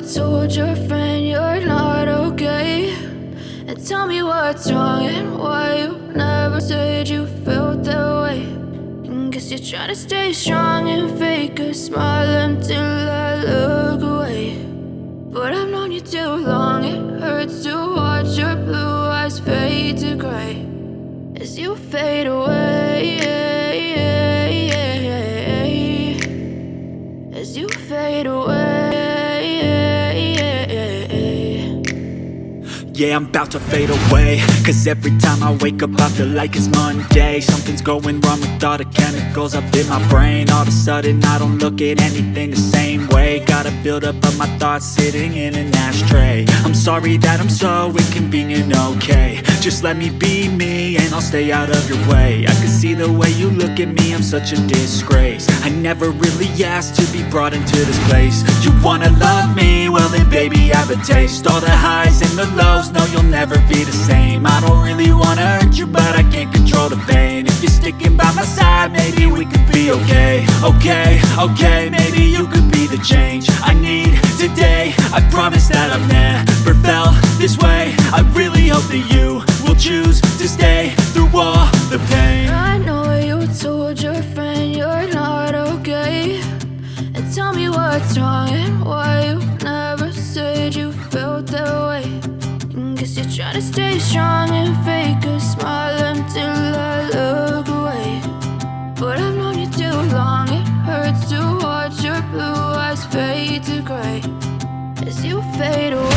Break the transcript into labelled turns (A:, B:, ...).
A: told your friend you're not okay, and tell me what's wrong and why you never said you felt that way. And guess you're trying to stay strong and fake a smile until I look away. But I've known you too long, it hurts to watch your blue eyes fade to gray as you fade away, as you fade away.
B: Yeah, I'm about to fade away, cause every time I wake up I feel like it's Monday. Something's going wrong with all the chemicals up in my brain. All of a sudden I don't look at anything the same way. Got a buildup of my thoughts sitting in an ashtray. I'm sorry that I'm so inconvenient, okay. Just let me be me and I'll stay out of your way. I can see the way you look at me, I'm such a disgrace. I never really asked to be brought into this place. You wanna love me? Well then baby have a taste. All the highs and the lows, no you'll never be the same. I don't really wanna hurt you but I can't control the pain. If you're sticking by my side maybe we could be okay. Okay, maybe you could be the change I need today. I promise that I've never felt this way. I really hope that you will choose to stay through all the pain.
A: I know you told your friend you're not okay, and tell me what's wrong and why you never said you felt that way. And guess you're trying to stay strong and fake a smile until I look away. But I've known you too long, it hurts to watch your blue eyes fade to gray as you fade away.